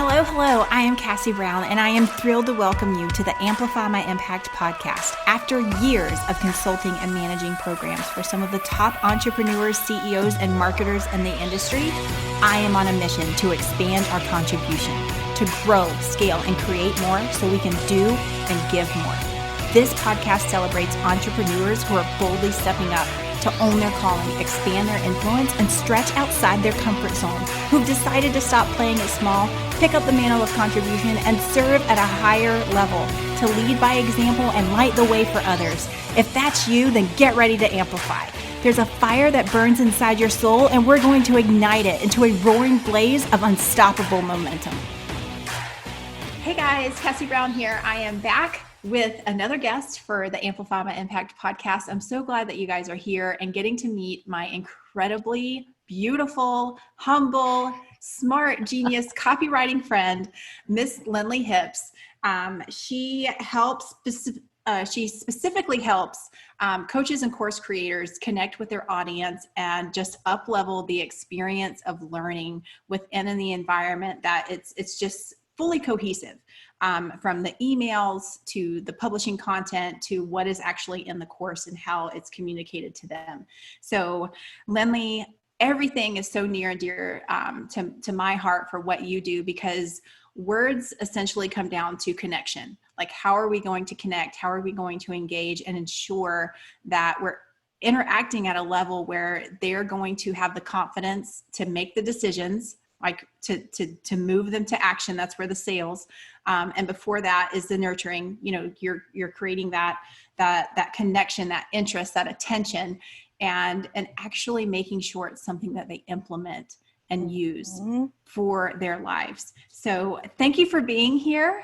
Hello, hello. I am Cassie Brown, and I am thrilled to welcome you to the Amplify My Impact podcast. After years of consulting and managing programs for some of the top entrepreneurs, CEOs, and marketers in the industry, I am on a mission to expand our contribution, to grow, scale, and create more so we can do and give more. This podcast celebrates entrepreneurs who are boldly stepping up to own their calling, expand their influence, and stretch outside their comfort zone, who've decided to stop playing it small, pick up the mantle of contribution, and serve at a higher level, to lead by example and light the way for others. If that's you, then get ready to amplify. There's a fire that burns inside your soul, and we're going to ignite it into a roaring blaze of unstoppable momentum. Hey guys, Cassie Brown here. I am back with another guest for the Amplify My Impact podcast. I'm so glad that you guys are here and getting to meet my incredibly beautiful, humble, smart, genius copywriting friend, Miss Lynley Hips. She specifically helps coaches and course creators connect with their audience and just up-level the experience of learning within the environment that it's just fully cohesive. From the emails to the publishing content to what is actually in the course and how it's communicated to them. So Lynley, everything is so near and dear to my heart for what you do, because words essentially come down to connection. Like, how are we going to connect? How are we going to engage and ensure that we're interacting at a level where they're going to have the confidence to make the decisions, like to move them to action. That's where the sales. And before that is the nurturing. You know, you're creating that connection, that interest, that attention, and actually making sure it's something that they implement and use for their lives. So thank you for being here.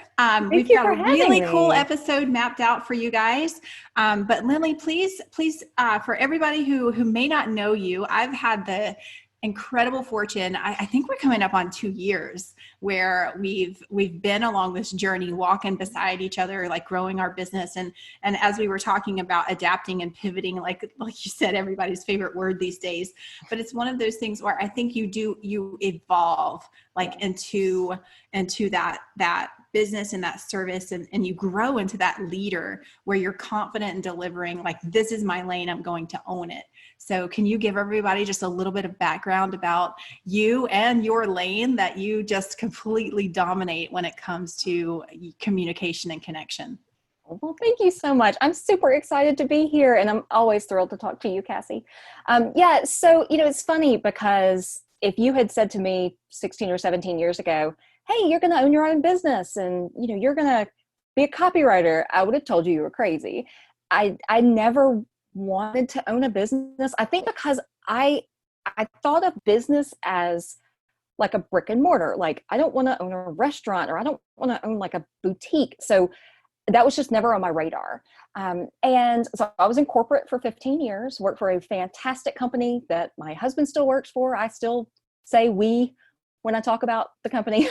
We've got a really cool episode mapped out for you guys. But Lynley, please, for everybody who may not know you, I've had the incredible fortune. I think we're coming up on 2 years where we've been along this journey, walking beside each other, like growing our business. And as we were talking about adapting and pivoting, like you said, everybody's favorite word these days, but it's one of those things where I think you evolve like into that business and that service, and you grow into that leader where you're confident in delivering, like, this is my lane, I'm going to own it. So can you give everybody just a little bit of background about you and your lane that you just completely dominate when it comes to communication and connection? Well, thank you so much. I'm super excited to be here, and I'm always thrilled to talk to you, Cassie. So, it's funny because if you had said to me 16 or 17 years ago, hey, you're going to own your own business and, you're going to be a copywriter, I would have told you were crazy. I never wanted to own a business. I think because I thought of business as like a brick and mortar. Like, I don't want to own a restaurant, or I don't want to own like a boutique. So that was just never on my radar. And so I was in corporate for 15 years, worked for a fantastic company that my husband still works for. I still say we when I talk about the company.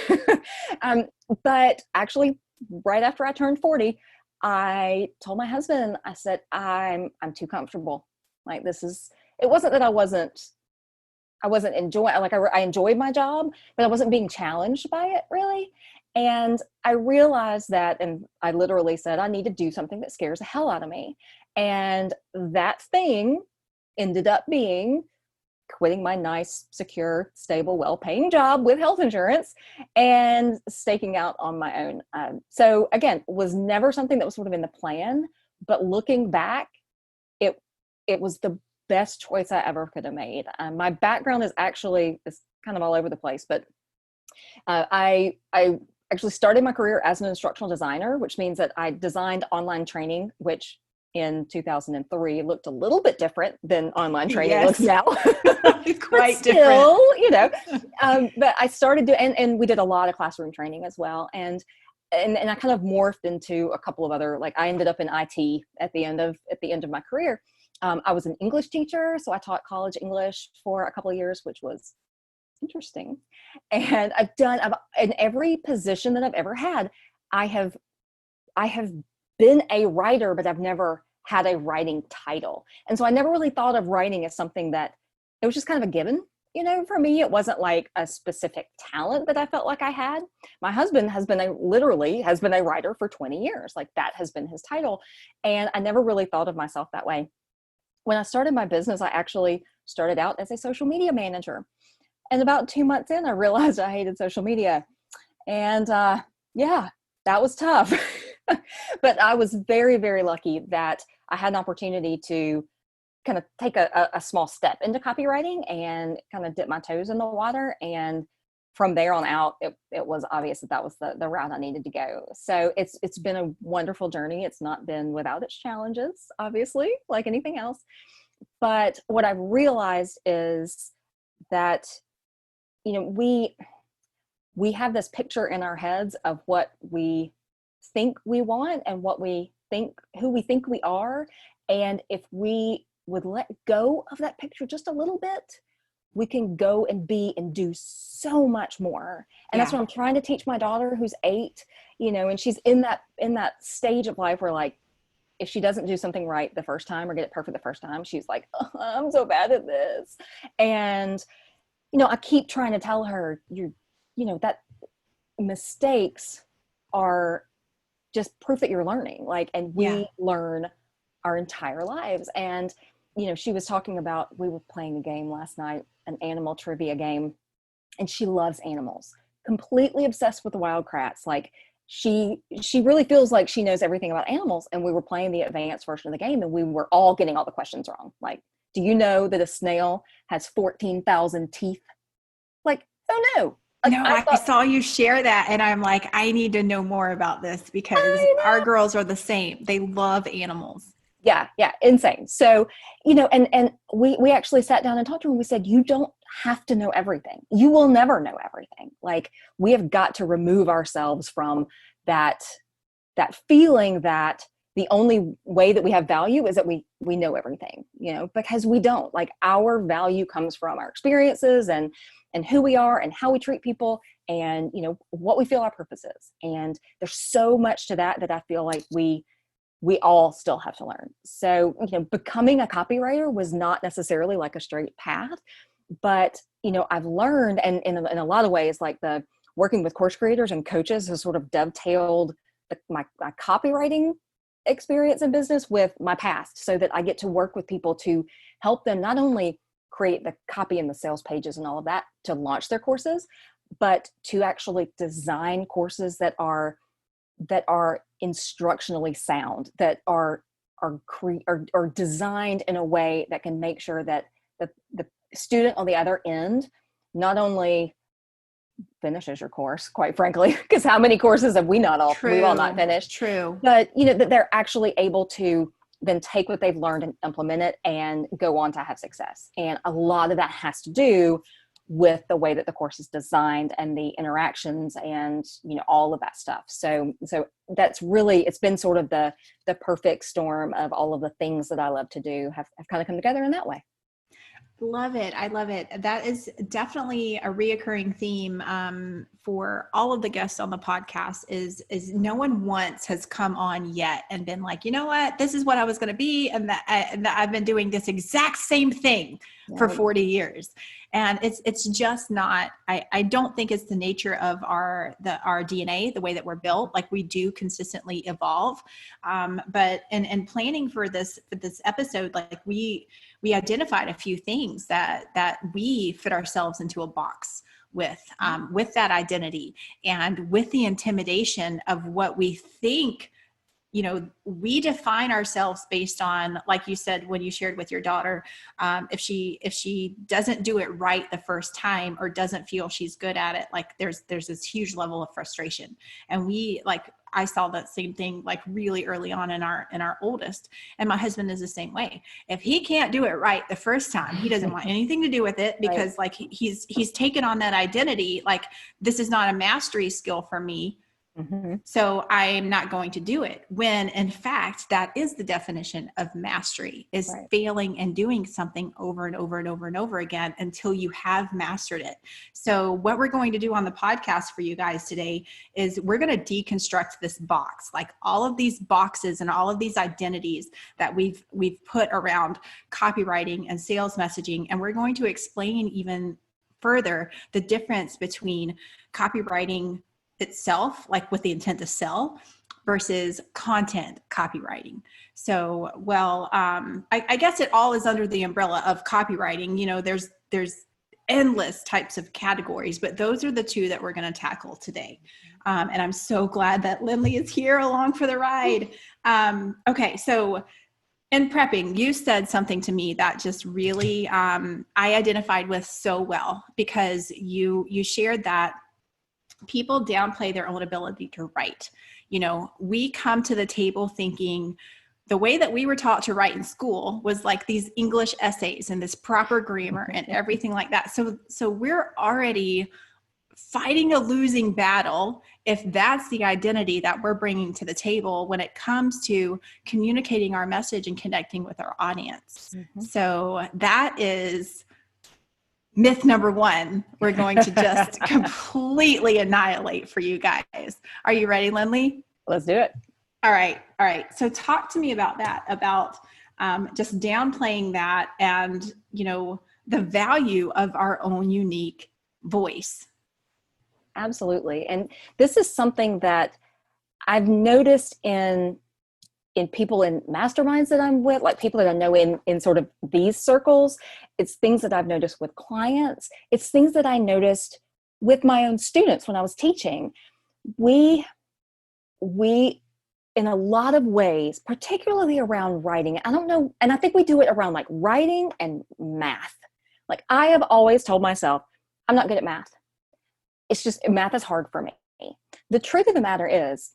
But actually, right after I turned 40, I told my husband, I said, I'm too comfortable. Like, it wasn't that I wasn't enjoying, like I enjoyed my job, but I wasn't being challenged by it really. And I realized that, and I literally said, I need to do something that scares the hell out of me. And that thing ended up being quitting my nice, secure, stable, well-paying job with health insurance and staking out on my own. So again, was never something that was sort of in the plan, but looking back, it was the best choice I ever could have made. My background is kind of all over the place, but I actually started my career as an instructional designer, which means that I designed online training, which in 2003 looked a little bit different than online training looks now. Quite still, different. But I started doing, and we did a lot of classroom training as well. And I kind of morphed into a couple of other, like, I ended up in IT at the end of my career. I was an English teacher, so I taught college English for a couple of years, which was interesting. And in every position that I've ever had, I have been a writer, but I've never had a writing title. And so I never really thought of writing as something that, it was just kind of a given. for me, it wasn't like a specific talent that I felt like I had. My husband literally has been a writer for 20 years. Like that has been his title. And I never really thought of myself that way. When I started my business, I actually started out as a social media manager. And about 2 months in, I realized I hated social media. And yeah, that was tough. But I was very, very lucky that I had an opportunity to kind of take a small step into copywriting and kind of dip my toes in the water. And from there on out, it was obvious that was the route I needed to go. So it's been a wonderful journey. It's not been without its challenges, obviously, like anything else. But what I've realized is that, we have this picture in our heads of what we think we want and who we think we are. And if we would let go of that picture just a little bit, we can go and be and do so much more. And that's what I'm trying to teach my daughter, who's 8, and she's in that stage of life where, like, if she doesn't do something right the first time or get it perfect the first time, she's like, oh, I'm so bad at this. And, I keep trying to tell her, that mistakes are just proof that you're learning. Like, and we learn our entire lives. And, she was talking about, we were playing a game last night, an animal trivia game, and she loves animals, completely obsessed with the wild kratts. Like she really feels like she knows everything about animals. And we were playing the advanced version of the game, and we were all getting all the questions wrong. Like, do you know that a snail has 14,000 teeth? Like, oh no. No, I saw you share that, and I'm like, I need to know more about this because our girls are the same. They love animals. Yeah, insane. So, and we actually sat down and talked to her, and we said, you don't have to know everything. You will never know everything. Like, we have got to remove ourselves from that feeling that the only way that we have value is that we know everything, because we don't. Like, our value comes from our experiences and who we are and how we treat people and, what we feel our purpose is. And there's so much to that I feel like we all still have to learn. So, becoming a copywriter was not necessarily like a straight path, but, I've learned, and in a lot of ways, like the working with course creators and coaches has sort of dovetailed my copywriting experience in business with my past, so that I get to work with people to help them not only create the copy and the sales pages and all of that to launch their courses, but to actually design courses that are instructionally sound, that are designed in a way that can make sure that the student on the other end not only finishes your course, quite frankly, because how many courses have we've all not finished? True. But that they're actually able to then take what they've learned and implement it and go on to have success. And a lot of that has to do with the way that the course is designed and the interactions and, all of that stuff. So that's really, it's been sort of the perfect storm of all of the things that I love to do have kind of come together in that way. Love it. I love it. That is definitely a reoccurring theme for all of the guests on the podcast is no one once has come on yet and been like, you know what, this is what I was going to be. And that I've been doing this exact same thing for 40 years. And it's just not, I don't think it's the nature of our DNA, the way that we're built. Like, we do consistently evolve. But in planning for this episode, like we identified a few things that we fit ourselves into a box with that identity and with the intimidation of what we think. We define ourselves based on, like you said, when you shared with your daughter, if she doesn't do it right the first time or doesn't feel she's good at it, like there's this huge level of frustration. And I saw that same thing like really early on in our oldest, and my husband is the same way. If he can't do it right the first time, he doesn't want anything to do with it because like he's taken on that identity. Like, this is not a mastery skill for me. Mm-hmm. So I'm not going to do it, when in fact, that is the definition of mastery, is failing and doing something over and over and over and over again until you have mastered it. So what we're going to do on the podcast for you guys today is we're going to deconstruct this box, like all of these boxes and all of these identities that we've put around copywriting and sales messaging. And we're going to explain even further the difference between copywriting itself, like with the intent to sell, versus content copywriting. So, well, I guess it all is under the umbrella of copywriting. You know, there's endless types of categories, but those are the two that we're going to tackle today. And I'm so glad that Lynley is here along for the ride. Okay, so in prepping, you said something to me that just really I identified with so well, because you shared that people downplay their own ability to write. You know, we come to the table thinking the way that we were taught to write in school was like these English essays and this proper grammar and everything like that. So we're already fighting a losing battle if that's the identity that we're bringing to the table when it comes to communicating our message and connecting with our audience. So that is myth number one. We're going to just completely annihilate for you guys. Are you ready, Lynley? Let's do it. All right. So talk to me about that, about just downplaying that and, you know, the value of our own unique voice. Absolutely. And this is something that I've noticed in people in masterminds that I'm with, like people that I know in sort of these circles. It's things that I've noticed with clients. It's things that I noticed with my own students when I was teaching. We in a lot of ways, particularly around writing, I don't know, and I think we do it around like writing and math. Like I have always told myself, I'm not good at math. It's just, math is hard for me. The truth of the matter is,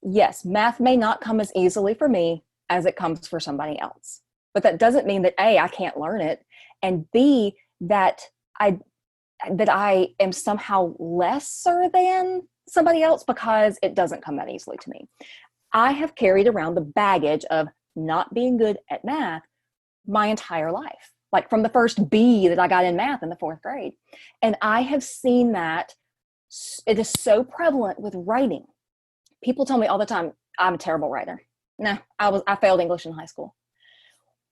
yes, math may not come as easily for me as it comes for somebody else. But that doesn't mean that A, I can't learn it, and B, that I am somehow lesser than somebody else because it doesn't come that easily to me. I have carried around the baggage of not being good at math my entire life, like from the first B that I got in math in the 4th grade. And I have seen that it is so prevalent with writing. People tell me all the time, I'm a terrible writer. No, I failed English in high school.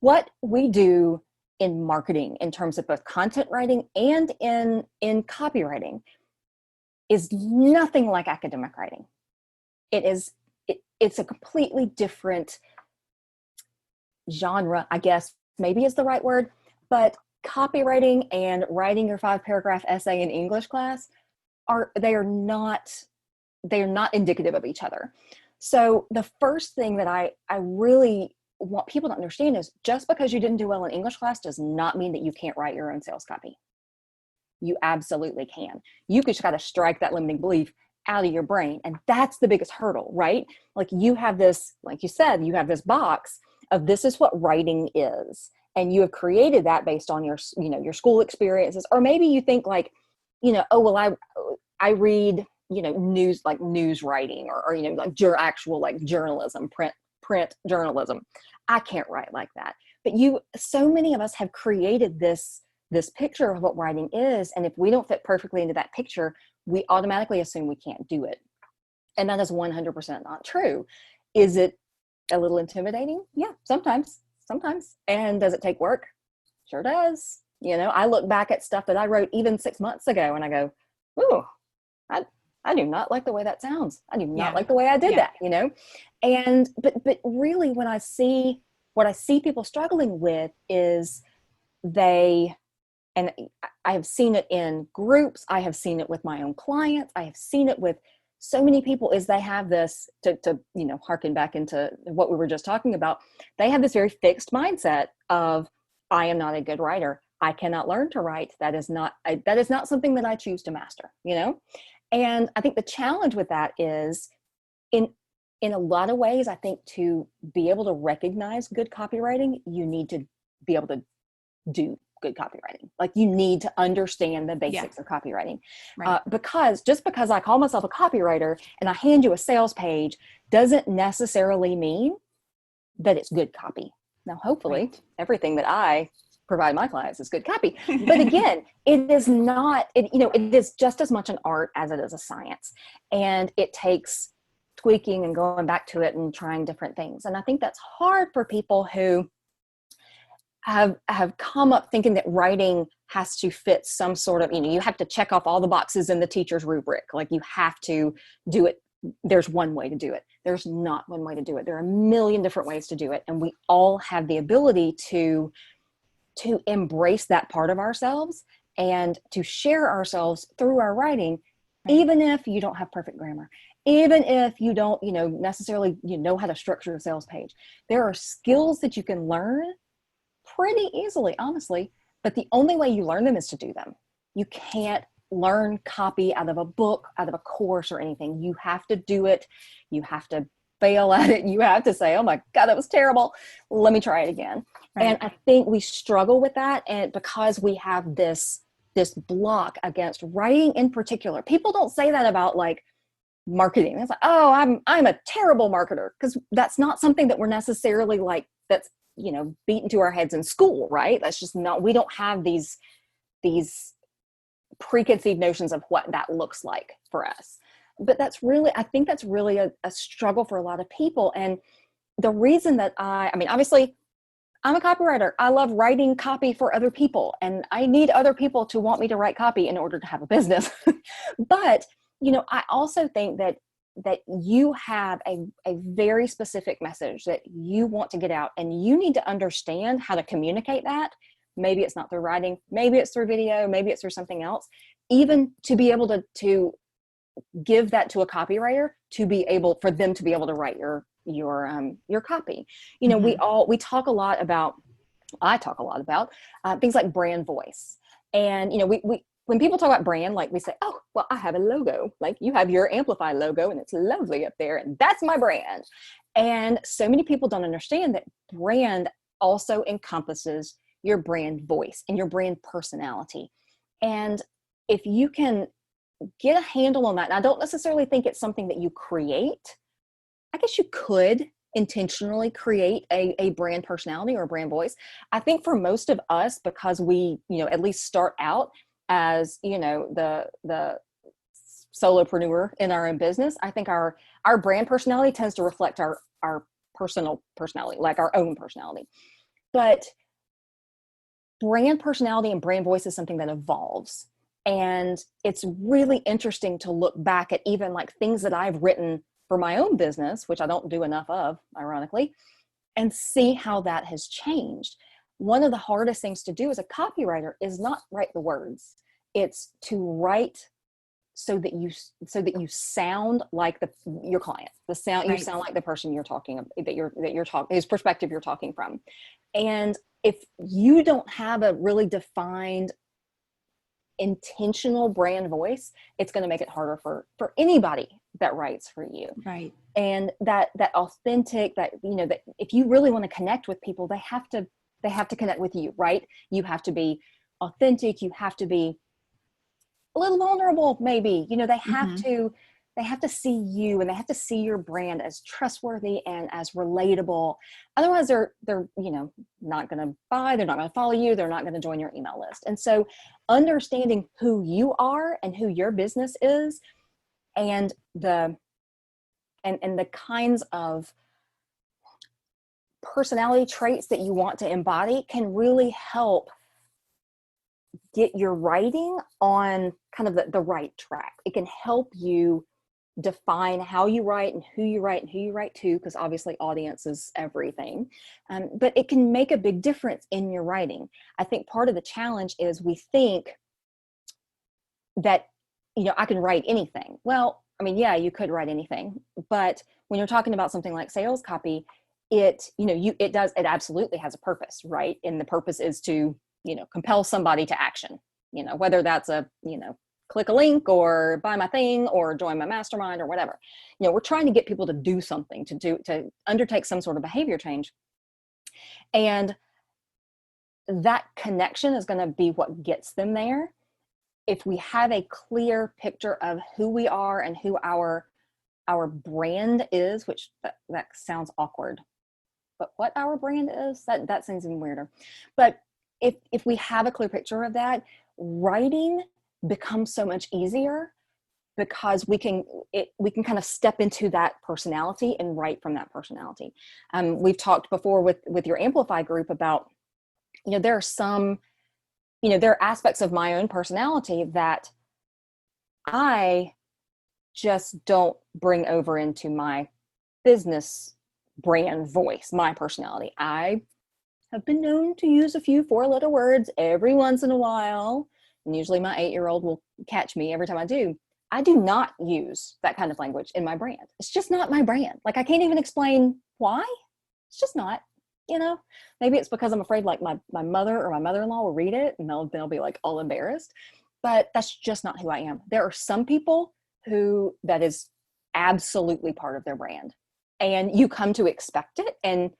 What we do in marketing in terms of both content writing and in copywriting is nothing like academic writing. It's a completely different genre, I guess maybe is the right word, but copywriting and writing your 5-paragraph essay in English class they are not indicative of each other. So the first thing that I really want people to understand is just because you didn't do well in English class does not mean that you can't write your own sales copy. You absolutely can. You just got to strike that limiting belief out of your brain. And that's the biggest hurdle, right? Like you have this, like you said, you have this box of this is what writing is. And you have created that based on your, your school experiences. Or maybe you think like, oh, well, I read, news, like news writing or like actual like journalism, print journalism. I can't write like that. But so many of us have created this picture of what writing is. And if we don't fit perfectly into that picture, we automatically assume we can't do it. And that is 100% not true. Is it a little intimidating? Yeah, sometimes. And does it take work? Sure does. I look back at stuff that I wrote even 6 months ago and I go, ooh, I do not like the way that sounds. I do not like the way I did that, And, but really what I see people struggling with is and I have seen it in groups. I have seen it with my own clients. I have seen it with so many people is they have this to harken back into what we were just talking about. They have this very fixed mindset of, I am not a good writer. I cannot learn to write. That is not something that I choose to master, And I think the challenge with that is in a lot of ways, I think to be able to recognize good copywriting, you need to be able to do good copywriting. Like you need to understand the basics of copywriting. Right. Because I call myself a copywriter and I hand you a sales page doesn't necessarily mean that it's good copy. Now, hopefully everything that I provide my clients is good copy. But again, it is not, it is just as much an art as it is a science. And it takes tweaking and going back to it and trying different things. And I think that's hard for people who have come up thinking that writing has to fit some sort of, you have to check off all the boxes in the teacher's rubric. Like you have to do it. There's one way to do it. There's not one way to do it. There are a million different ways to do it. And we all have the ability to embrace that part of ourselves and to share ourselves through our writing, right. Even if you don't have perfect grammar, even if you don't, necessarily, know how to structure a sales page. There are skills that you can learn pretty easily, honestly, but the only way you learn them is to do them. You can't learn copy out of a book, out of a course or anything. You have to do it. You have to fail at it. You have to say, oh my God, that was terrible. Let me try it again. Right. And I think we struggle with that. And because we have this block against writing in particular, people don't say that about like marketing. It's like, oh, I'm a terrible marketer, because that's not something that we're necessarily like, that's, beaten to our heads in school, right? That's just not, we don't have these preconceived notions of what that looks like for us. But I think that's really a struggle for a lot of people. And the reason that I mean, obviously I'm a copywriter. I love writing copy for other people, and I need other people to want me to write copy in order to have a business. But, I also think that you have a very specific message that you want to get out, and you need to understand how to communicate that. Maybe it's not through writing, maybe it's through video, maybe it's through something else, even to be able to give that to a copywriter, for them to be able to write your copy. Mm-hmm. I talk a lot about things like brand voice. And, when people talk about brand, like we say, oh, well, I have a logo. Like you have your Amplify logo and it's lovely up there, and that's my brand. And so many people don't understand that brand also encompasses your brand voice and your brand personality. And if you can get a handle on that, and I don't necessarily think it's something that you create. I guess you could intentionally create a brand personality or a brand voice. I think for most of us, because we, at least start out as, the solopreneur in our own business, I think our brand personality tends to reflect our personal personality, like our own personality. But brand personality and brand voice is something that evolves. And it's really interesting to look back at even like things that I've written for my own business, which I don't do enough of, ironically, and see how that has changed. One of the hardest things to do as a copywriter is not write the words. It's to write so that you sound like your client. Right. You sound like the person you're talking about, that you're talking, whose perspective you're talking from. And if you don't have a really defined intentional brand voice, it's going to make it harder for anybody that writes for you. Right. And that authentic, that if you really want to connect with people, they have to connect with you, right? You have to be authentic. You have to be a little vulnerable, maybe. They have to see you, and they have to see your brand as trustworthy and as relatable. Otherwise, they're not going to buy. They're not going to follow you. They're not going to join your email list. And so, understanding who you are and who your business is, and the kinds of personality traits that you want to embody can really help get your writing on kind of the right track. It can help you define how you write and who you write to, because obviously audience is everything. But it can make a big difference in your writing. I think part of the challenge is we think that, I can write anything. Well, I mean, yeah, you could write anything, but when you're talking about something like sales copy, it absolutely has a purpose, right? And the purpose is to, compel somebody to action, whether that's click a link or buy my thing or join my mastermind or whatever. We're trying to get people to do something, to undertake some sort of behavior change. And that connection is going to be what gets them there. If we have a clear picture of who we are and who our brand is, which that sounds awkward, but what our brand is, that seems even weirder. But if we have a clear picture of that, writing becomes so much easier, because we can kind of step into that personality and write from that personality. We've talked before with your Amplify group about there are some, there are aspects of my own personality that I just don't bring over into my business brand voice, my personality. I have been known to use a few 4-letter words every once in a while, and usually my 8-year-old will catch me every time I do. I do not use that kind of language in my brand. It's just not my brand. Like, I can't even explain why. It's just not, maybe it's because I'm afraid like my mother or my mother-in-law will read it and they'll be like all embarrassed, but that's just not who I am. There are some people who that is absolutely part of their brand, and you come to expect it. And,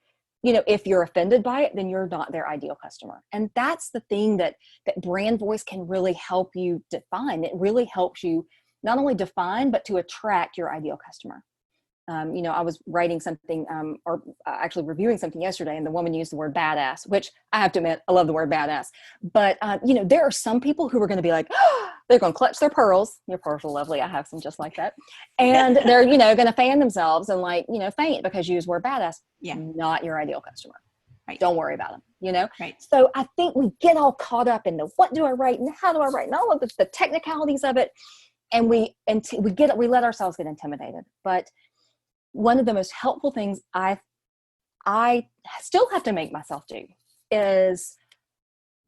if you're offended by it, then you're not their ideal customer. And that's the thing that brand voice can really help you define. It really helps you not only define, but to attract your ideal customer. I was writing something or actually reviewing something yesterday, and the woman used the word badass, which I have to admit, I love the word badass. But, there are some people who are going to be like, oh, they're going to clutch their pearls. Your pearls are lovely. I have some just like that. And they're, going to fan themselves and faint because you use the word badass. Yeah. Not your ideal customer. Right. Don't worry about them, Right. So I think we get all caught up in the what do I write and how do I write and all of the technicalities of it. And we let ourselves get intimidated. But one of the most helpful things I still have to make myself do is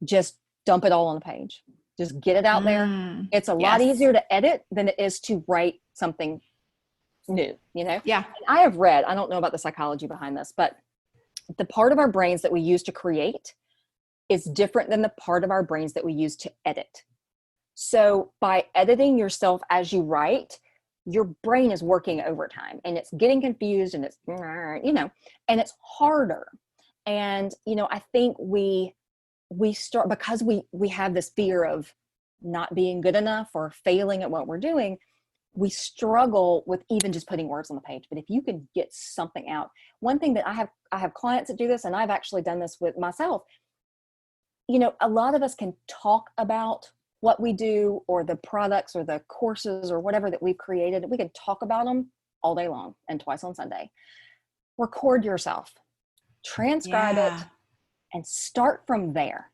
just dump it all on the page. Just get it out there. It's a lot easier to edit than it is to write something new, Yeah. And I have read, I don't know about the psychology behind this, but the part of our brains that we use to create is different than the part of our brains that we use to edit. So by editing yourself as you write, your brain is working overtime and it's getting confused and it's, and it's harder. And, I think we start, because we have this fear of not being good enough or failing at what we're doing, we struggle with even just putting words on the page. But if you could get something out, one thing that I have clients that do this, and I've actually done this with myself, a lot of us can talk about what we do or the products or the courses or whatever that we've created. We can talk about them all day long and twice on Sunday. Record yourself, transcribe it, and start from there.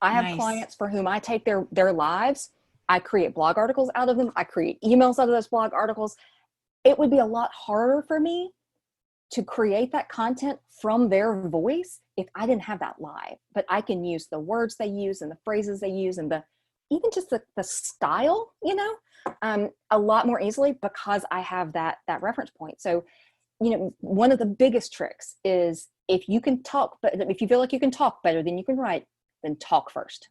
I have clients for whom I take their lives. I create blog articles out of them. I create emails out of those blog articles. It would be a lot harder for me to create that content from their voice if I didn't have that live. But I can use the words they use and the phrases they use and even just the style, a lot more easily because I have that reference point. So, one of the biggest tricks is if you can talk, but if you feel like you can talk better than you can write, then talk first.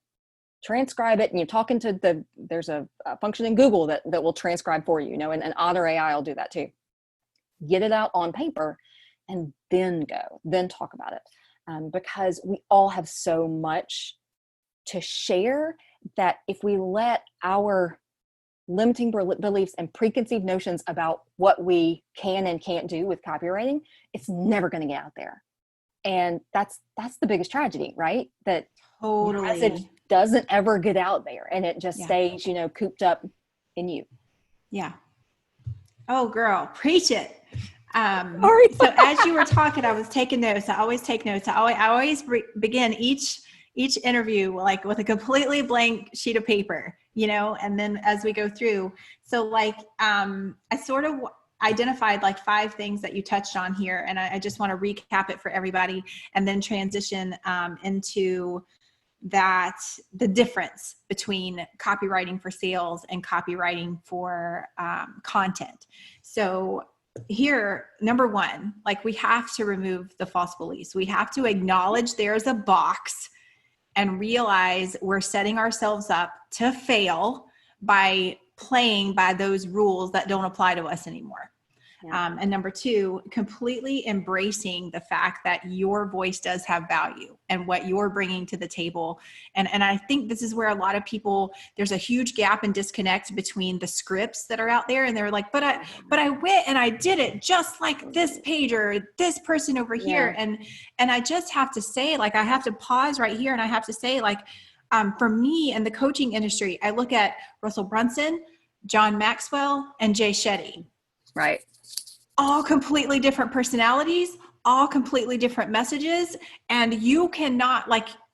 Transcribe it, and you're talking to there's a function in Google that will transcribe for you, and Otter AI will do that too. Get it out on paper and then talk about it. Because we all have so much to share that if we let our limiting beliefs and preconceived notions about what we can and can't do with copywriting, it's never going to get out there. And that's the biggest tragedy, right? That totally. The message doesn't ever get out there and it just stays, cooped up in you. Yeah. Oh, girl, preach it. Sorry. So as you were talking, I was taking notes. I always take notes. I always begin each interview like with a completely blank sheet of paper, and then as we go through. So I sort of identified 5 things that you touched on here. And I just want to recap it for everybody and then transition into the difference between copywriting for sales and copywriting for content. So here, number 1, we have to remove the false beliefs. We have to acknowledge there's a box and realize we're setting ourselves up to fail by playing by those rules that don't apply to us anymore. Yeah. And number 2, completely embracing the fact that your voice does have value and what you're bringing to the table. And I think this is where a lot of people, there's a huge gap and disconnect between the scripts that are out there. And they're like, but I went and I did it just like this page or this person over here. And I just have to say, I have to pause right here. And I have to say, for me in the coaching industry, I look at Russell Brunson, John Maxwell, and Jay Shetty. Right. All completely different personalities, all completely different messages. And you cannot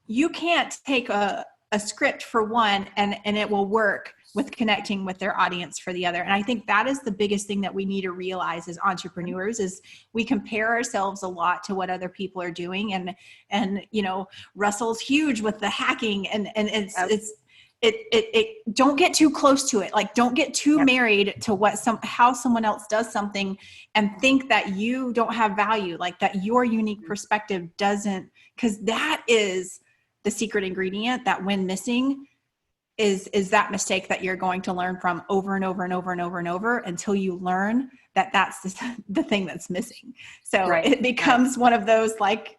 you can't take a script for one and it will work with connecting with their audience for the other. And I think that is the biggest thing that we need to realize as entrepreneurs is we compare ourselves a lot to what other people are doing. And, you know, Russell's huge with the hacking and it don't get too close to it. Like, don't get too married to how someone else does something and think that you don't have value, like that your unique perspective doesn't, because that is the secret ingredient that when missing is that mistake that you're going to learn from over and over and over and over and over until you learn that that's the thing that's missing. So it becomes one of those like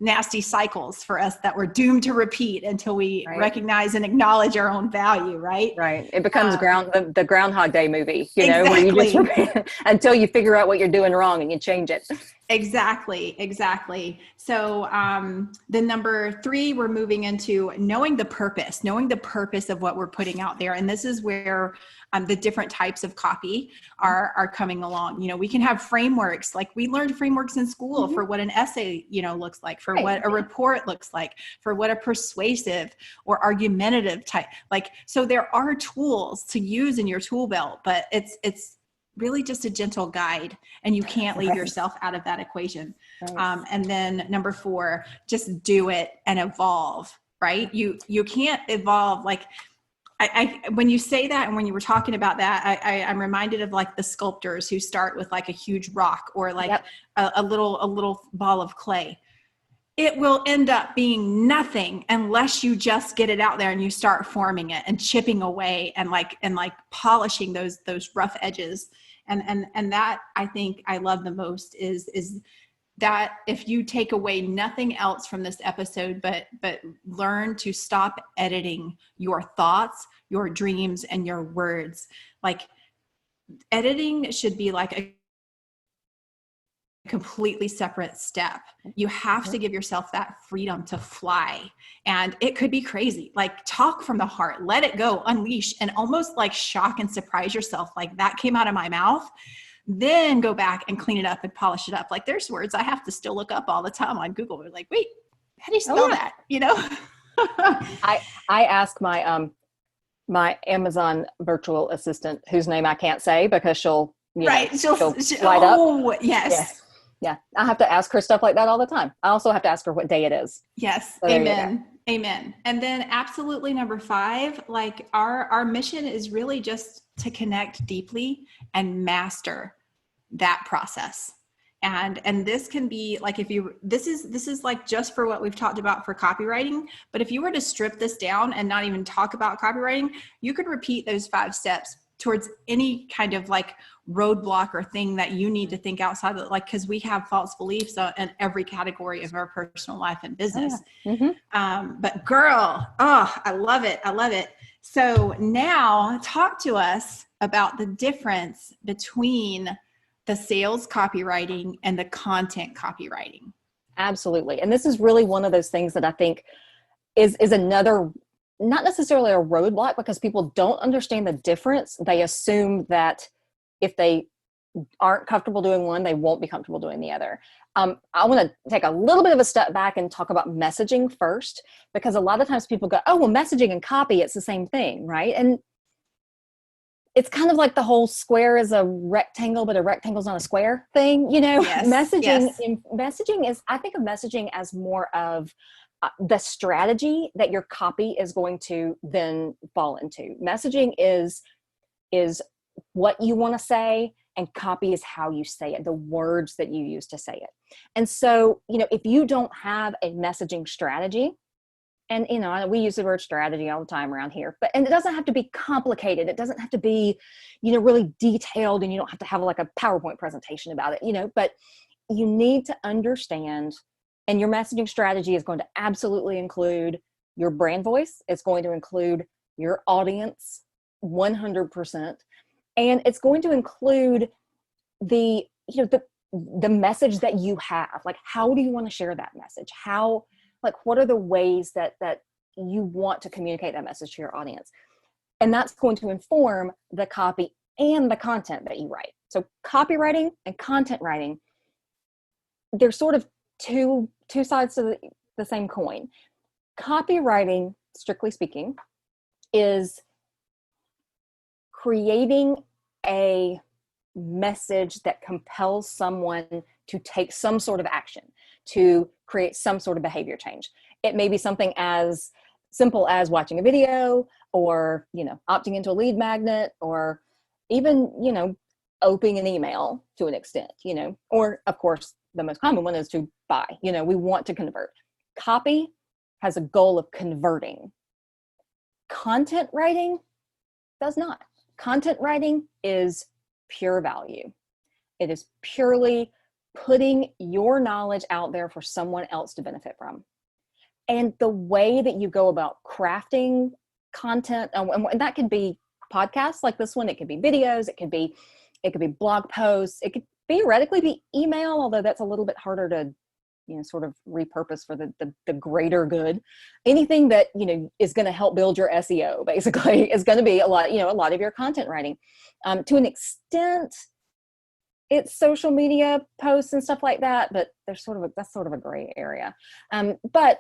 nasty cycles for us that we're doomed to repeat until we recognize and acknowledge our own value, right? Right. It becomes the Groundhog Day movie, you know, where you just until you figure out what you're doing wrong and you change it. Exactly. So then number 3, we're moving into knowing the purpose of what we're putting out there. And this is where the different types of copy are coming along. You know, we can have frameworks, like we learned frameworks in school for what an essay, you know, looks like, for what a report looks like, for what a persuasive or argumentative type, like, so there are tools to use in your tool belt, but it's really just a gentle guide, and you can't leave yourself out of that equation. And then number 4, just do it and evolve, right? You can't evolve. Like I when you say that, and when you were talking about that, I'm reminded of like the sculptors who start with like a huge rock or like a little ball of clay. It will end up being nothing unless you just get it out there and you start forming it and chipping away and like polishing those rough edges. And that I think I love the most is that if you take away nothing else from this episode, but learn to stop editing your thoughts, your dreams, and your words. Like, editing should be like a completely separate step. You have to give yourself that freedom to fly, and it could be crazy. Like, talk from the heart, let it go, unleash, and almost like shock and surprise yourself. Like, that came out of my mouth. Then go back and clean it up and polish it up. Like, there's words I have to still look up all the time on Google. We're like, wait, how do you spell that? You know? I ask my my Amazon virtual assistant, whose name I can't say because she'll light up. Oh, yes. Yeah. I have to ask her stuff like that all the time. I also have to ask her what day it is. Yes. So amen. And then absolutely number 5, like our mission is really just to connect deeply and master that process. And this can be like, this is like just for what we've talked about for copywriting, but if you were to strip this down and not even talk about copywriting, you could repeat those 5 steps towards any kind of like roadblock or thing that you need to think outside of, like, because we have false beliefs in every category of our personal life and business. But girl, I love it. So now talk to us about the difference between the sales copywriting and the content copywriting. Absolutely. And this is really one of those things that I think is another, not necessarily a roadblock, because people don't understand the difference. They assume that if they aren't comfortable doing one, they won't be comfortable doing the other. I want to take a little bit of a step back and talk about messaging first, because a lot of times people go, oh, well, messaging and copy, it's the same thing, right? And it's kind of like the whole square is a rectangle, but a rectangle's not a square thing, you know? Yes, messaging is, I think of messaging as more of the strategy that your copy is going to then fall into. Messaging is what you want to say, and copy is how you say it, the words that you use to say it. And so, you know, if you don't have a messaging strategy, and, you know, we use the word strategy all the time around here, and it doesn't have to be complicated. It doesn't have to be, you know, really detailed, and you don't have to have like a PowerPoint presentation about it, you know, but you need to understand, and your messaging strategy is going to absolutely include your brand voice. It's going to include your audience 100%. And it's going to include the message that you have. Like, how do you want to share that message? What are the ways that you want to communicate that message to your audience? And that's going to inform the copy and the content that you write. So copywriting and content writing, they're sort of two sides to the same coin. copywriting, strictly speaking, is creating a message that compels someone to take some sort of action, to create some sort of behavior change. It may be something as simple as watching a video, or, opting into a lead magnet, or even, opening an email to an extent, or of course, the most common one is to buy. We want to convert. Copy has a goal of converting. Content writing does not. Content writing is pure value. It is purely putting your knowledge out there for someone else to benefit from. And the way that you go about crafting content, and that could be podcasts like this one, it could be videos, it could be blog posts, it could theoretically be email, although that's a little bit harder to sort of repurpose for the greater good. Anything that is going to help build your SEO basically is going to be a lot of your content writing. To an extent, it's social media posts and stuff like that, but that's sort of a gray area. But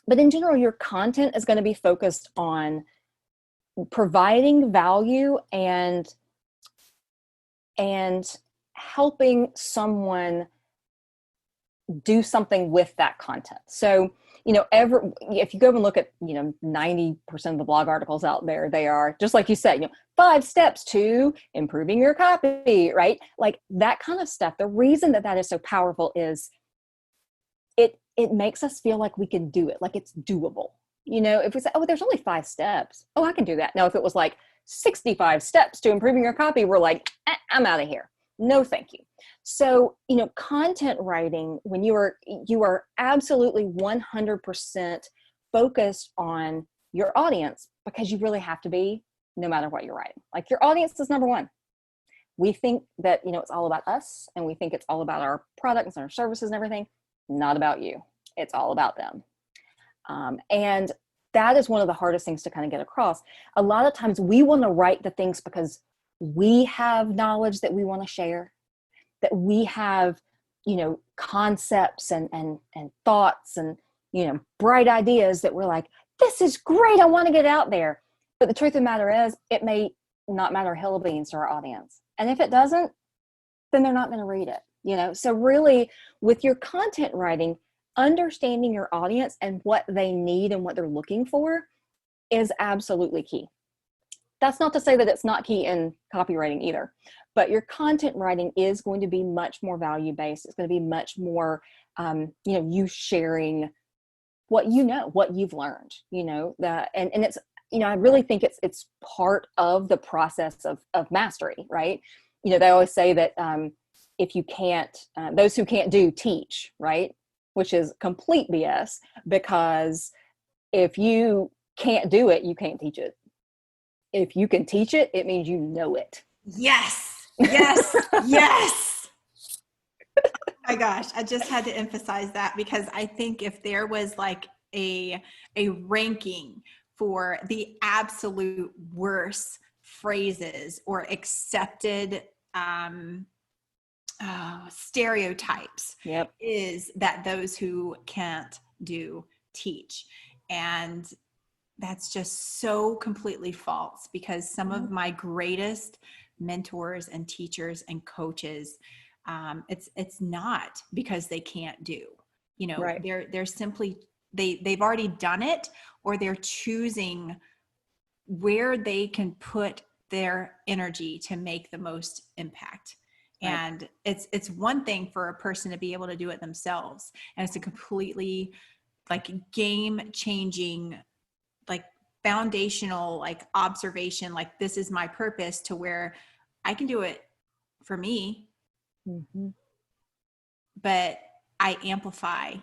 in general, your content is going to be focused on providing value and helping someone do something with that content. So, if you go and look at, 90% of the blog articles out there, they are just like you said, 5 steps to improving your copy, right? Like that kind of stuff. The reason that is so powerful is it makes us feel like we can do it, like it's doable. If we say, oh, there's only 5 steps. Oh, I can do that. Now, if it was like 65 steps to improving your copy, we're like, I'm out of here. No, thank you. So, content writing, when you are absolutely 100% focused on your audience, because you really have to be, no matter what you're writing. Like your audience is number one. We think that, it's all about us, and we think it's all about our products and our services and everything. Not about you. It's all about them. And that is one of the hardest things to kind of get across. A lot of times we want to write the things because we have knowledge that we want to share, that we have, concepts and thoughts and, bright ideas that we're like, this is great. I want to get it out there. But the truth of the matter is, it may not matter a hill of beans to our audience. And if it doesn't, then they're not going to read it, So really, with your content writing, understanding your audience and what they need and what they're looking for is absolutely key. That's not to say that it's not key in copywriting either, but your content writing is going to be much more value-based. It's going to be much more, you sharing what what you've learned, and it's, I really think it's part of the process of mastery, right? They always say that if you can't, those who can't do, teach, right? Which is complete BS, because if you can't do it, you can't teach it. If you can teach it, it means you know it. Yes. Yes. Yes. Oh my gosh. I just had to emphasize that, because I think if there was like a ranking for the absolute worst phrases or accepted stereotypes, yep, is that those who can't do, teach. And that's just so completely false, because some of my greatest mentors and teachers and coaches, it's not because they can't do, right. they're simply, they've already done it, or they're choosing where they can put their energy to make the most impact. Right. And it's one thing for a person to be able to do it themselves, and it's a completely like game changing, like foundational, like observation, like this is my purpose, to where I can do it for me, but I amplify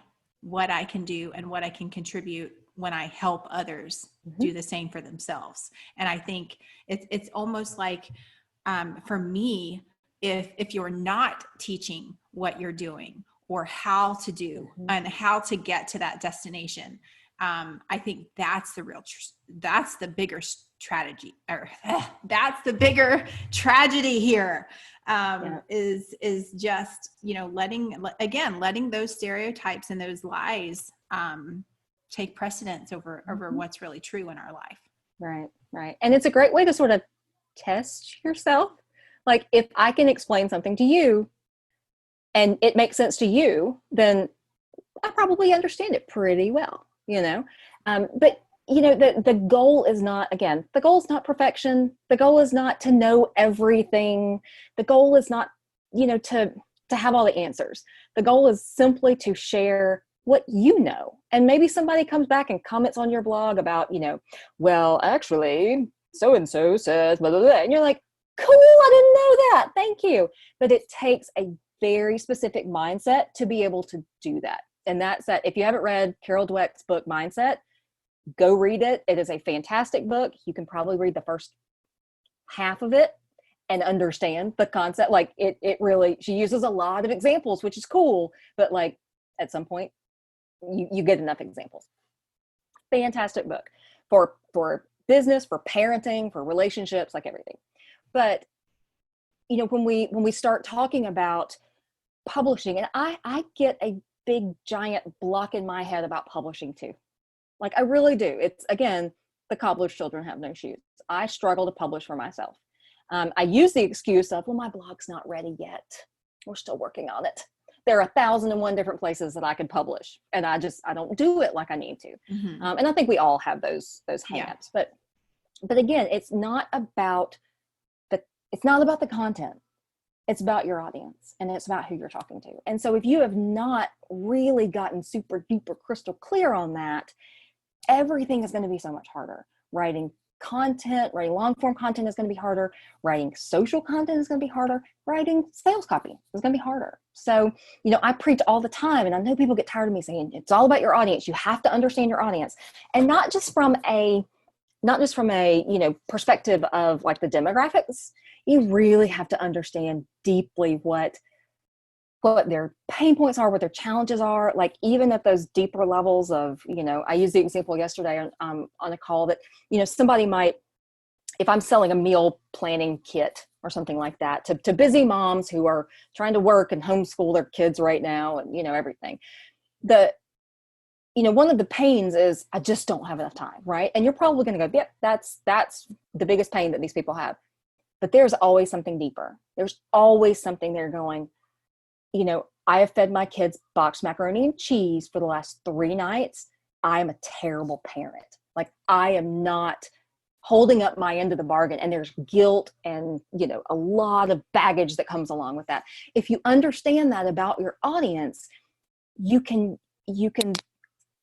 what I can do and what I can contribute when I help others do the same for themselves. And I think it's almost like, for me, if you're not teaching what you're doing or how to do and how to get to that destination, I think that's the real, that's the bigger strategy, or that's the bigger tragedy here, is just, letting those stereotypes and those lies, take precedence over what's really true in our life. Right, right. And it's a great way to sort of test yourself. Like if I can explain something to you and it makes sense to you, then I probably understand it pretty well, you know? But you know, the goal is not, again, the goal is not perfection. The goal is not to know everything. The goal is not, you know, to have all the answers. The goal is simply to share what you know. And maybe somebody comes back and comments on your blog about, you know, well, actually, so-and-so says, blah, blah, blah. And you're like, cool, I didn't know that. Thank you. But it takes a very specific mindset to be able to do that. And that's that. If you haven't read Carol Dweck's book, Mindset, go read it. It is a fantastic book. You can probably read the first half of it and understand the concept. Like it really, she uses a lot of examples, which is cool. But like at some point, you get enough examples. Fantastic book for business, for parenting, for relationships, like everything. But you know, when we start talking about publishing, and I get a big giant block in my head about publishing too. Like I really do. It's, again, the cobbler's children have no shoes. I struggle to publish for myself. I use the excuse of, well, my blog's not ready yet. We're still working on it. There are 1,001 different places that I could publish, and I don't do it like I need to. Mm-hmm. And I think we all have those hang-ups. Yeah. But again, it's not about the content. It's about your audience, and it's about who you're talking to. And so if you have not really gotten super duper crystal clear on that, everything is going to be so much harder. Writing long form content is going to be harder. Writing social content is going to be harder. Writing sales copy is going to be harder. So, you know, I preach all the time, and I know people get tired of me saying it's all about your audience. You have to understand your audience, and not just from a, you know, perspective of like the demographics. You really have to understand deeply what their pain points are, what their challenges are. Like even at those deeper levels of, you know, I used the example yesterday on a call that, you know, somebody might, if I'm selling a meal planning kit or something like that to busy moms who are trying to work and homeschool their kids right now and, you know, everything. You know, one of the pains is I just don't have enough time, right? And you're probably going to go, yep, that's the biggest pain that these people have. But there's always something deeper. There's always something they're going, you know, I have fed my kids boxed macaroni and cheese for the last 3 nights. I am a terrible parent. Like I am not holding up my end of the bargain, and there's guilt and, you know, a lot of baggage that comes along with that. If you understand that about your audience, you can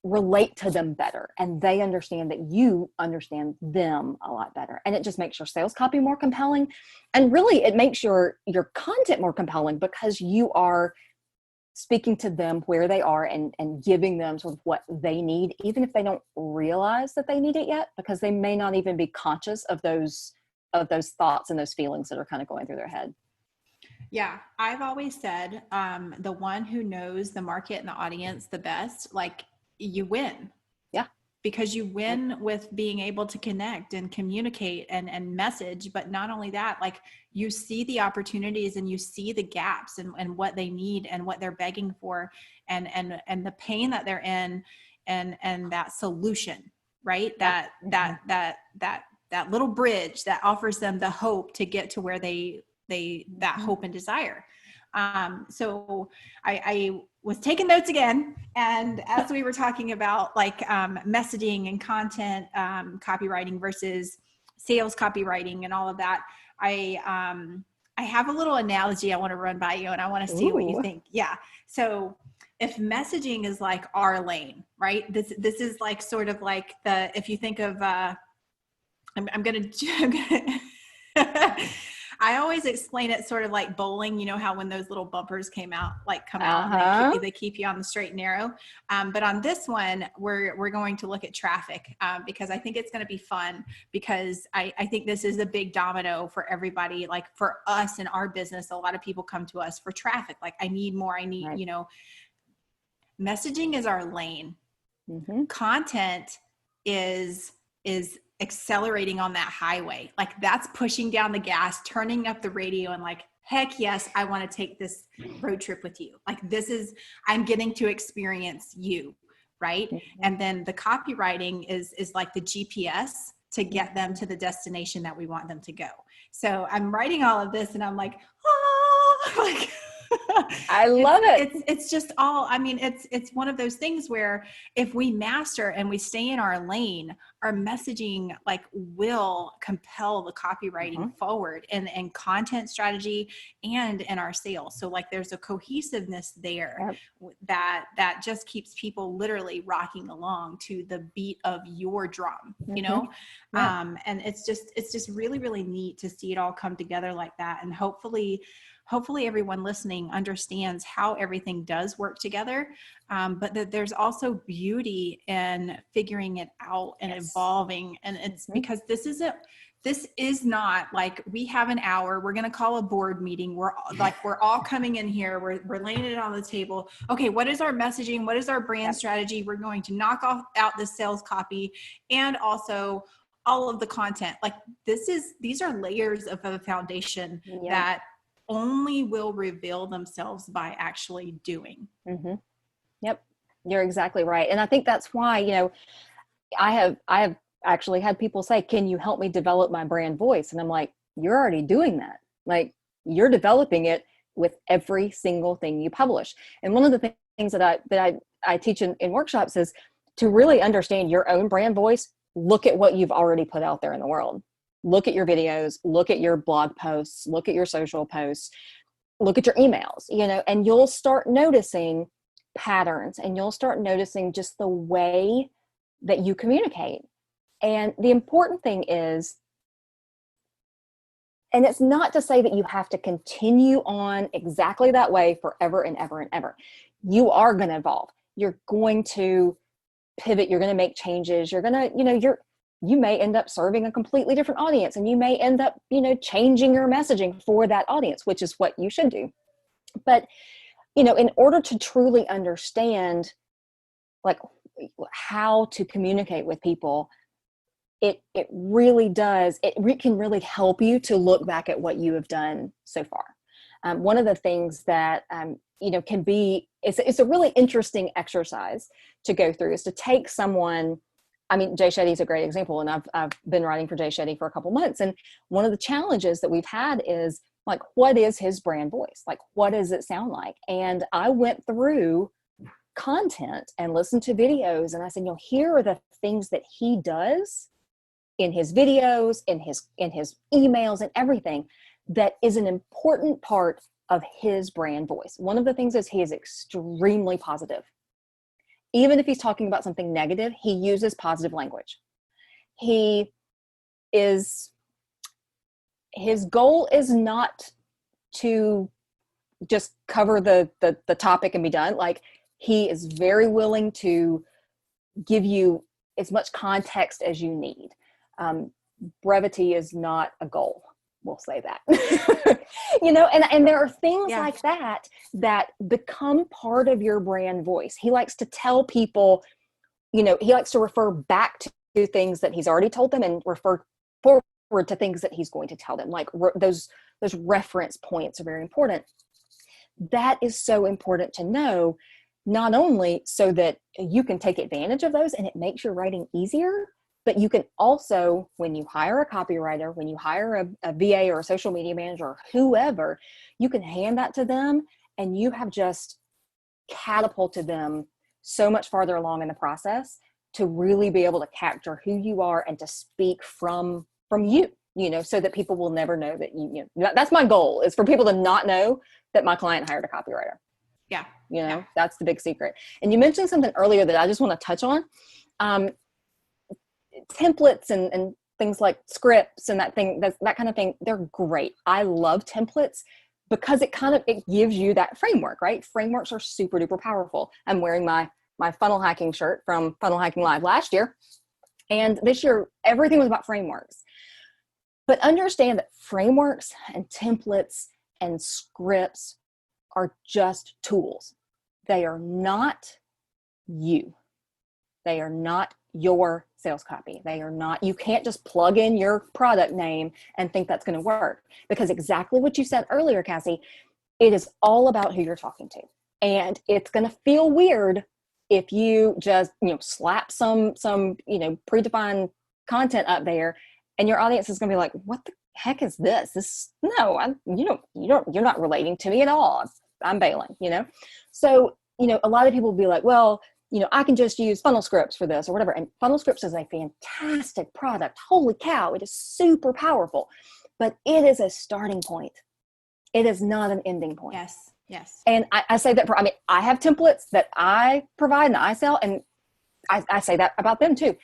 relate to them better, and they understand that you understand them a lot better. And it just makes your sales copy more compelling. And really it makes your content more compelling because you are speaking to them where they are and giving them sort of what they need, even if they don't realize that they need it yet, because they may not even be conscious of those thoughts and those feelings that are kind of going through their head. Yeah. I've always said, the one who knows the market and the audience the best, like, you win. Yeah. Because you win with being able to connect and communicate and message. But not only that, like you see the opportunities and you see the gaps and what they need and what they're begging for and the pain that they're in and that solution, right? That little bridge that offers them the hope to get to where that hope and desire. So I was taking notes again. And as we were talking about like, messaging and content, copywriting versus sales copywriting and all of that, I have a little analogy I want to run by you and I want to see what you think. Yeah. So if messaging is like our lane, right? This is like sort of like if you think of, I'm going to, I always explain it sort of like bowling. You know how when those little bumpers come out and they keep you on the straight and narrow. But on this one, we're going to look at traffic because I think it's going to be fun because I think this is a big domino for everybody. Like for us in our business, a lot of people come to us for traffic. Like I need more. Right. You know, messaging is our lane. Mm-hmm. Content is accelerating on that highway. Like that's pushing down the gas, turning up the radio and like, heck yes, I want to take this road trip with you. Like I'm getting to experience you. right? And then the copywriting is like the GPS to get them to the destination that we want them to go. So I'm writing all of this and I'm like, like I love it. It's just all, I mean, it's one of those things where if we master and we stay in our lane, our messaging like will compel the copywriting forward and content strategy and in our sales. So like there's a cohesiveness there that just keeps people literally rocking along to the beat of your drum, you know? And it's just really, really neat to see it all come together like that. And hopefully everyone listening understands how everything does work together, but that there's also beauty in figuring it out and evolving. And it's because this is not like we have an hour, we're going to call a board meeting. We're all coming in here. We're laying it on the table. Okay. What is our messaging? What is our brand strategy? We're going to knock out the sales copy and also all of the content. Like these are layers of a foundation that only will reveal themselves by actually doing. Yep. You're exactly right. And I think that's why, you know, I have actually had people say, can you help me develop my brand voice? And I'm like, you're already doing that. Like you're developing it with every single thing you publish. And one of the things that I teach in workshops is to really understand your own brand voice. Look at what you've already put out there in the world. Look at your videos, look at your blog posts, look at your social posts, look at your emails, you know, and you'll start noticing patterns and you'll start noticing just the way that you communicate. And the important thing is, and it's not to say that you have to continue on exactly that way forever and ever and ever. You are going to evolve. You're going to pivot. You're going to make changes. You're going to, you know, you may end up serving a completely different audience and you may end up, you know, changing your messaging for that audience, which is what you should do. But, you know, in order to truly understand like how to communicate with people, it really does, can really help you to look back at what you have done so far. One of the things that, you know, can be, it's a really interesting exercise to go through is to take someone. I mean, Jay Shetty is a great example, and I've been writing for Jay Shetty for a couple months. And one of the challenges that we've had is like, what is his brand voice? Like, what does it sound like? And I went through content and listened to videos, and I said, you know, here are the things that he does in his videos, in his emails, and everything that is an important part of his brand voice. One of the things is he is extremely positive. Even if he's talking about something negative, he uses positive language. His goal is not to just cover the topic and be done. Like he is very willing to give you as much context as you need. Brevity is not a goal. We'll say that. You know, and there are things like that become part of your brand voice. He likes to tell people, you know, he likes to refer back to things that he's already told them and refer forward to things that he's going to tell them. Like those reference points are very important. That is so important to know, not only so that you can take advantage of those and it makes your writing easier, but you can also, when you hire a copywriter, when you hire a VA or a social media manager or whoever, you can hand that to them and you have just catapulted them so much farther along in the process to really be able to capture who you are and to speak from you, you know, so that people will never know that you know, that's my goal, is for people to not know that my client hired a copywriter. Yeah. You know, that's the big secret. And you mentioned something earlier that I just want to touch on. Templates and things like scripts and that kind of thing, they're great. I love templates because it gives you that framework, right? Frameworks are super duper powerful. I'm wearing my funnel hacking shirt from Funnel Hacking Live last year. And this year, everything was about frameworks. But understand that frameworks and templates and scripts are just tools. They are not you. They are not your sales copy. They are not, you can't just plug in your product name and think that's going to work, because exactly what you said earlier, Cassie, it is all about who you're talking to. And it's going to feel weird if you just, slap some, predefined content up there, and your audience is going to be like, what the heck is this? You're not relating to me at all. I'm bailing, So, a lot of people will be like, well, I can just use funnel scripts for this or whatever. And funnel scripts is a fantastic product. Holy cow. It is super powerful, but it is a starting point. It is not an ending point. Yes. Yes. And I say that I have templates that I provide and I sell, and I say that about them too.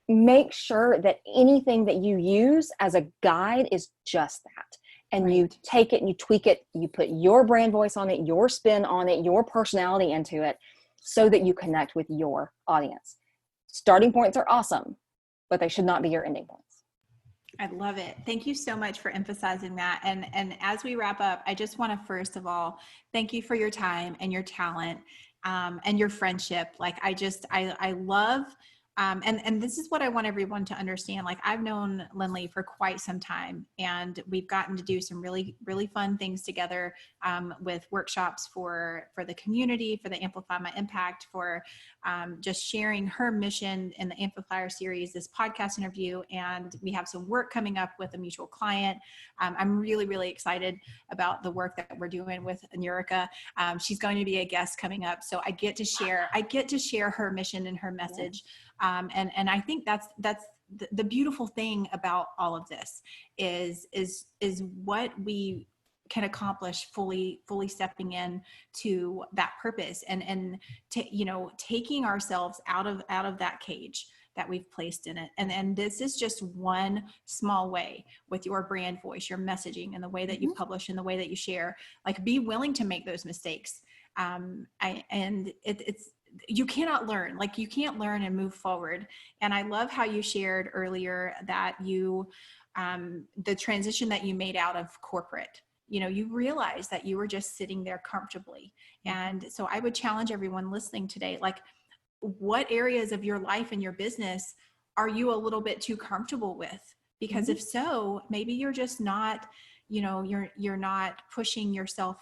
Make sure that anything that you use as a guide is just that. And right. You take it and you tweak it, you put your brand voice on it, your spin on it, your personality into it, so that you connect with your audience. Starting points are awesome, but they should not be your ending points. I love it. Thank you so much for emphasizing that. And as we wrap up, I just want to, first of all, thank you for your time and your talent, and your friendship. Like, I love, and this is what I want everyone to understand. Like, I've known Lynley for quite some time, and we've gotten to do some really, really fun things together, with workshops for the community, for the Amplify My Impact, for just sharing her mission in the Amplifier series, this podcast interview. And we have some work coming up with a mutual client. I'm really, really excited about the work that we're doing with Nurika. She's going to be a guest coming up. So I get to share her mission and her message. And I think that's the beautiful thing about all of this is what we can accomplish fully stepping in to that purpose and taking ourselves out of that cage that we've placed in it. And this is just one small way with your brand voice, your messaging, and the way that you publish and the way that you share. Like, be willing to make those mistakes. You cannot learn, you can't learn and move forward. And I love how you shared earlier that the transition that you made out of corporate, you realized that you were just sitting there comfortably. And so I would challenge everyone listening today, what areas of your life and your business are you a little bit too comfortable with? Because if so, maybe you're just not, you're not pushing yourself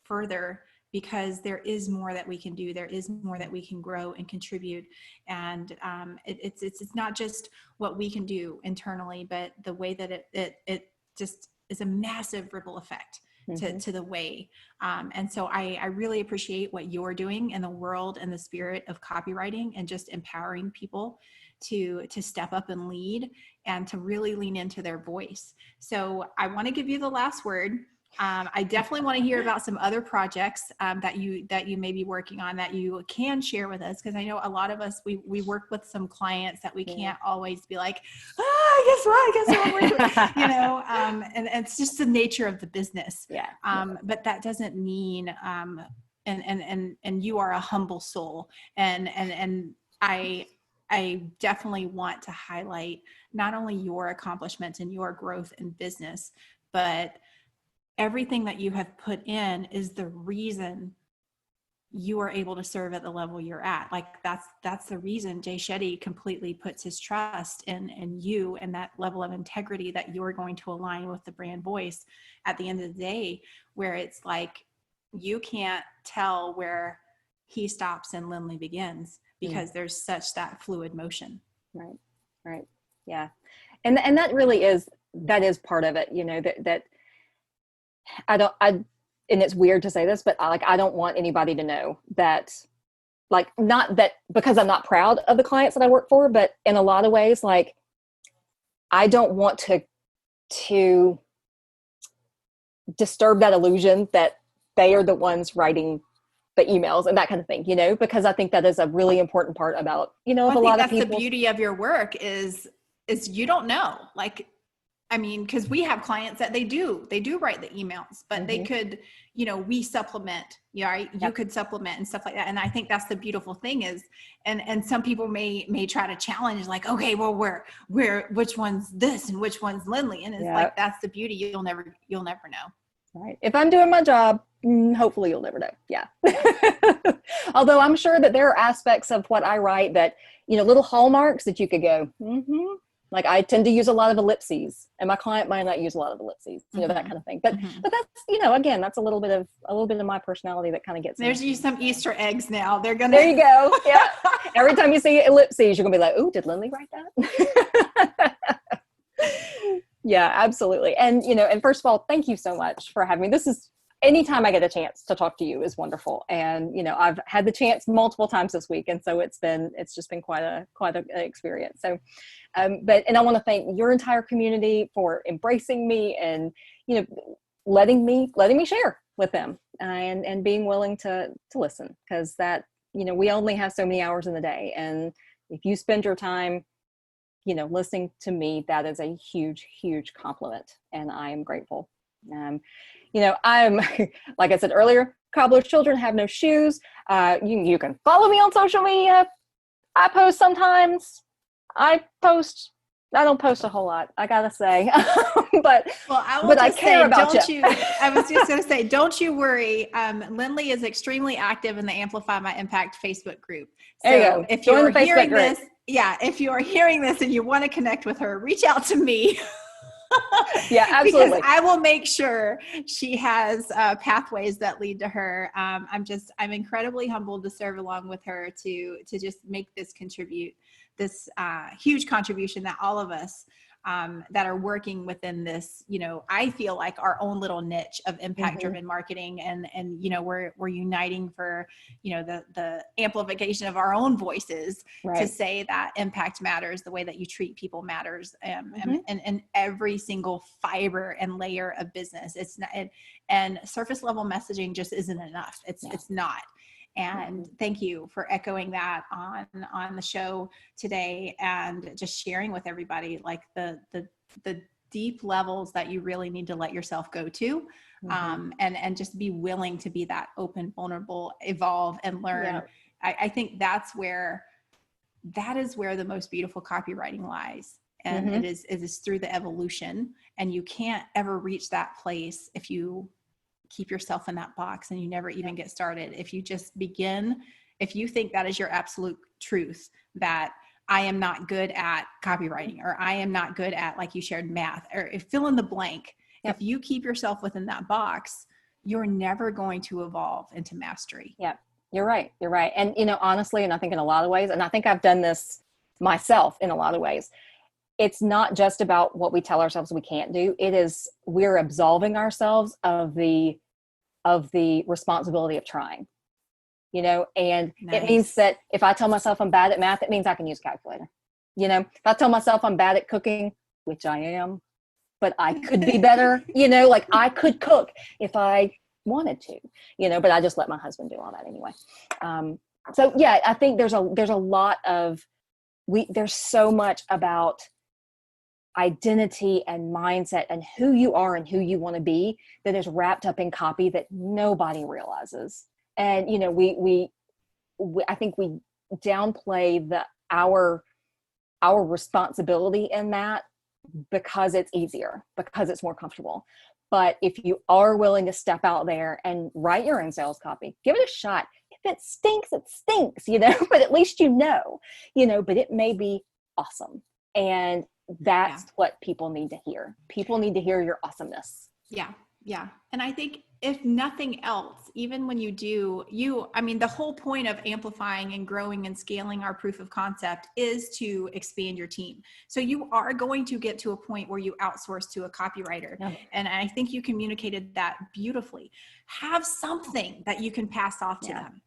further, because there is more that we can do. There is more that we can grow and contribute. And it's not just what we can do internally, but the way that it just is a massive ripple effect to the way. And so I really appreciate what you're doing in the world and the spirit of copywriting, and just empowering people to step up and lead and to really lean into their voice. So I want to give you the last word. I definitely want to hear about some other projects that you may be working on that you can share with us, because I know a lot of us, we work with some clients that we can't always be like, guess what I'm working with, and it's just the nature of the business. But that doesn't mean and you are a humble soul, and I definitely want to highlight not only your accomplishments and your growth in business, but everything that you have put in is the reason you are able to serve at the level you're at. That's the reason Jay Shetty completely puts his trust in you, and that level of integrity that you're going to align with the brand voice at the end of the day, where it's like, you can't tell where he stops and Lynley begins, because there's such that fluid motion. Right. Yeah. And that really is part of it, that and it's weird to say this, but I don't want anybody to know that, not that because I'm not proud of the clients that I work for, but in a lot of ways, I don't want to disturb that illusion that they are the ones writing the emails and that kind of thing, because I think that is a really important part about, a lot of people. That's the beauty of your work is you don't know, because we have clients that they do write the emails, but they could, we supplement, right? You could supplement and stuff like that. And I think that's the beautiful thing is, and some people may try to challenge, okay, well, which one's this and which one's Lynley? And it's that's the beauty. You'll never know. Right. If I'm doing my job, hopefully you'll never know. Yeah. Although I'm sure that there are aspects of what I write that, little hallmarks that you could go, Like I tend to use a lot of ellipses, and my client might not use a lot of ellipses, that kind of thing. But but that's, again, that's a little bit of my personality that kind of gets. There's you some Easter eggs now. They're gonna. There you go. Yeah. Every time you see ellipses, you're gonna be like, "Ooh, did Lynley write that?" Yeah, absolutely. And and first of all, thank you so much for having me. This is, anytime I get a chance to talk to you is wonderful. And I've had the chance multiple times this week, and so it's just been quite an experience. So and I want to thank your entire community for embracing me and letting me share with them, and being willing to listen, because that we only have so many hours in the day, and if you spend your time listening to me, that is a huge, huge compliment, and I am grateful. I'm, like I said earlier, cobbler's children have no shoes. You can follow me on social media. I post sometimes. I don't post a whole lot, I gotta say, but I care about you. I was just going to say, don't you worry. Lynley is extremely active in the Amplify My Impact Facebook group. So there you go. If you're hearing this, if you are hearing this and you want to connect with her, reach out to me. Yeah, absolutely. Because I will make sure she has pathways that lead to her. I'm incredibly humbled to serve along with her to just make this huge contribution that all of us that are working within this, I feel like our own little niche of impact driven marketing, and we're uniting for, the amplification of our own voices, right, to say that impact matters, the way that you treat people matters, and every single fiber and layer of business. It's not, and surface level messaging just isn't enough. It's not. And thank you for echoing that on the show today, and just sharing with everybody like the deep levels that you really need to let yourself go to, and just be willing to be that open, vulnerable, evolve, and learn. Yeah. I think that is where the most beautiful copywriting lies. And it is through the evolution, and you can't ever reach that place if you keep yourself in that box and you never even get started. If you just begin, if you think that is your absolute truth, that I am not good at copywriting, or I am not good at, like you shared, math, or fill in the blank. Yep. If you keep yourself within that box, you're never going to evolve into mastery. Yeah, you're right. You're right. And, honestly, and I think in a lot of ways, and I think I've done this myself in a lot of ways, it's not just about what we tell ourselves we can't do. It is, we're absolving ourselves of the responsibility of trying, and nice. It means that if I tell myself I'm bad at math, it means I can use a calculator. If I tell myself I'm bad at cooking, which I am, but I could be better, like I could cook if I wanted to, but I just let my husband do all that anyway. So yeah, I think there's a lot of, there's so much about identity and mindset and who you are and who you want to be that is wrapped up in copy that nobody realizes. And, we I think we downplay our responsibility in that because it's easier, because it's more comfortable. But if you are willing to step out there and write your own sales copy, give it a shot. If it stinks, it stinks, but at least but it may be awesome. And that's what people need to hear. People need to hear your awesomeness. Yeah. Yeah. And I think if nothing else, even when you do, the whole point of amplifying and growing and scaling our proof of concept is to expand your team. So you are going to get to a point where you outsource to a copywriter. Yeah. And I think you communicated that beautifully. Have something that you can pass off to them.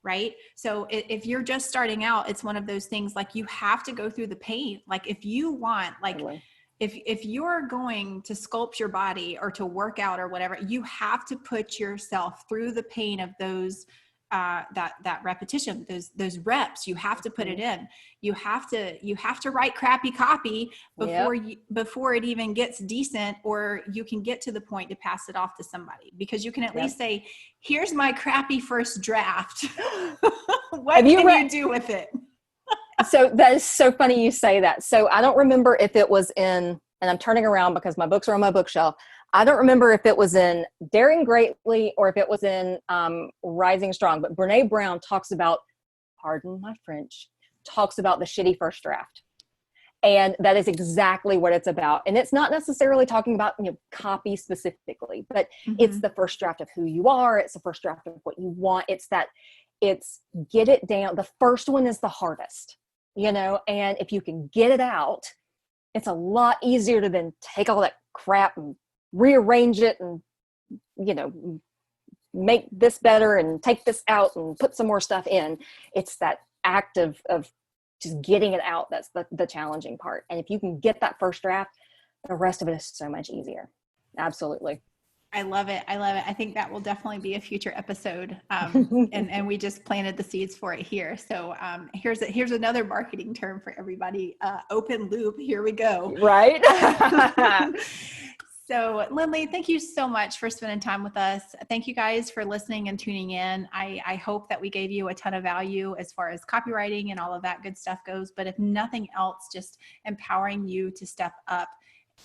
Right? So if you're just starting out, it's one of those things, like you have to go through the pain. Like if you want, like if you're going to sculpt your body or to work out or whatever, you have to put yourself through the pain of those, that repetition, those reps. You have to put it in. You have to write crappy copy before it even gets decent, or you can get to the point to pass it off to somebody, because you can at least say, here's my crappy first draft. What can you do with it? So that is so funny you say that. So I don't remember if it was in, and I'm turning around because my books are on my bookshelf. I don't remember if it was in Daring Greatly or if it was in Rising Strong, but Brene Brown talks about, pardon my French, talks about the shitty first draft. And that is exactly what it's about. And it's not necessarily talking about, copy specifically, but it's the first draft of who you are. It's the first draft of what you want. It's get it down. The first one is the hardest, and if you can get it out, it's a lot easier to then take all that crap and rearrange it and, make this better and take this out and put some more stuff in. It's that act of just getting it out that's the challenging part. And if you can get that first draft, the rest of it is so much easier. Absolutely. I love it. I think that will definitely be a future episode. And we just planted the seeds for it here. So here's another marketing term for everybody. Open loop. Here we go. Right. So Lynley, thank you so much for spending time with us. Thank you guys for listening and tuning in. I hope that we gave you a ton of value as far as copywriting and all of that good stuff goes. But if nothing else, just empowering you to step up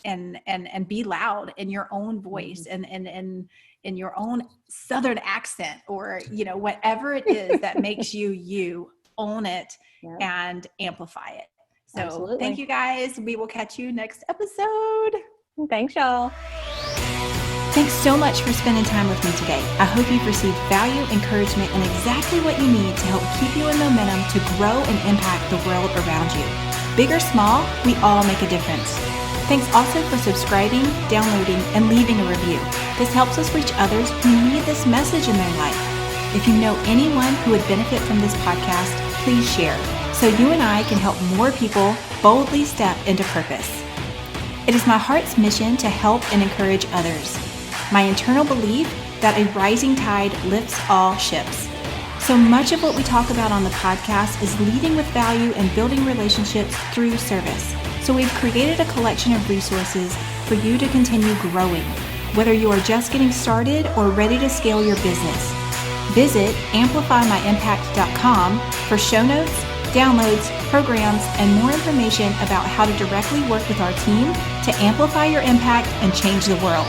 and be loud in your own voice and in your own Southern accent, or, whatever it is that makes you own it and amplify it. So Absolutely. Thank you guys. We will catch you next episode. Thanks, y'all. Thanks so much for spending time with me today. I hope you've received value, encouragement, and exactly what you need to help keep you in momentum to grow and impact the world around you. Big or small, we all make a difference. Thanks also for subscribing, downloading, and leaving a review. This helps us reach others who need this message in their life. If you know anyone who would benefit from this podcast, please share so you and I can help more people boldly step into purpose. It is my heart's mission to help and encourage others. My internal belief that a rising tide lifts all ships. So much of what we talk about on the podcast is leading with value and building relationships through service. So we've created a collection of resources for you to continue growing, whether you are just getting started or ready to scale your business. Visit amplifymyimpact.com for show notes, downloads, programs, and more information about how to directly work with our team to amplify your impact and change the world.